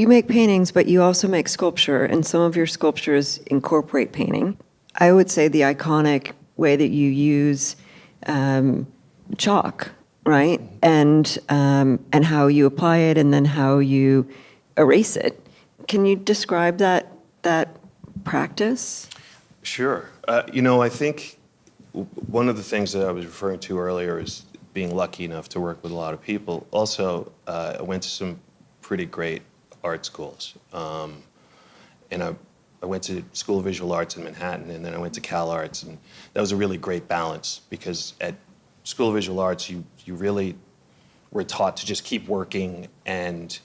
you make paintings, but you also make sculpture, and some of your sculptures incorporate painting. I would say the iconic way that you use chalk, right? And how you apply it, and then how you erase it. Can you describe that practice? Sure. I think one of the things that I was referring to earlier is being lucky enough to work with a lot of people. Also, I went to some pretty great art schools. And I went to School of Visual Arts in Manhattan, and then I went to Cal Arts, and that was a really great balance because at School of Visual Arts, you really were taught to just keep working, and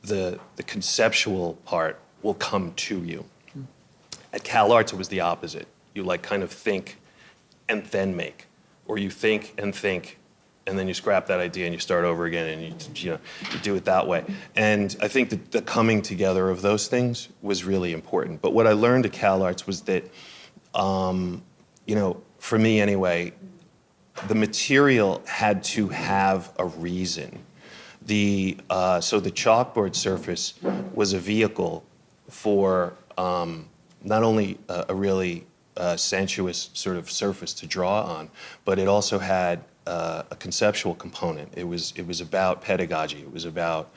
the conceptual part will come to you. At Cal Arts, it was the opposite. You kind of think and then make, or you think, and then you scrap that idea and you start over again, and you do it that way. And I think that the coming together of those things was really important. But what I learned at Cal Arts was that, for me anyway, the material had to have a reason. So the chalkboard surface was a vehicle for not only a really sensuous sort of surface to draw on, but it also had a conceptual component. It was about pedagogy. It was about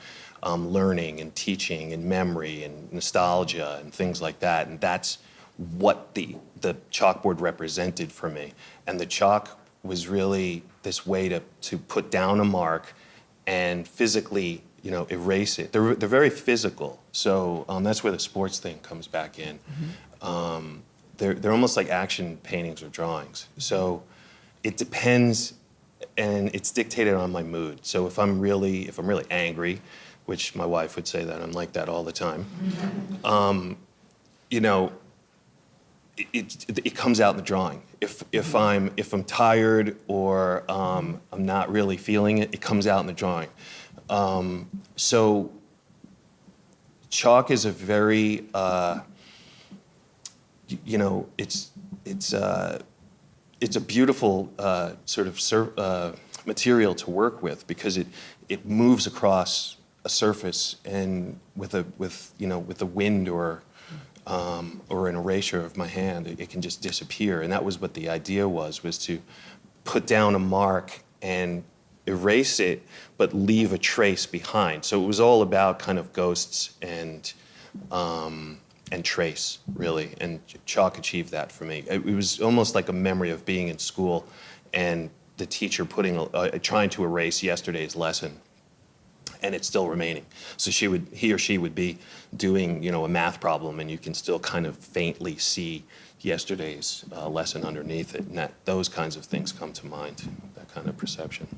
learning and teaching and memory and nostalgia and things like that. And that's what the chalkboard represented for me. And the chalk was really this way to put down a mark and physically, erase it. They're very physical. So that's where the sports thing comes back in. Mm-hmm. They're almost like action paintings or drawings. So it depends, and it's dictated on my mood. So if I'm really angry, which my wife would say that I'm like that all the time, it comes out in the drawing. If I'm tired or I'm not really feeling it, it comes out in the drawing. So chalk is a very it's a beautiful sort of material to work with because it moves across a surface, and with the wind or an erasure of my hand, it can just disappear. And that was what the idea was to put down a mark and erase it, but leave a trace behind. So it was all about kind of ghosts and trace, really. And chalk achieved that for me. It was almost like a memory of being in school and the teacher trying to erase yesterday's lesson, and it's still remaining. So he or she would be doing, a math problem, and you can still kind of faintly see yesterday's lesson underneath it, and those kinds of things come to mind, that kind of perception.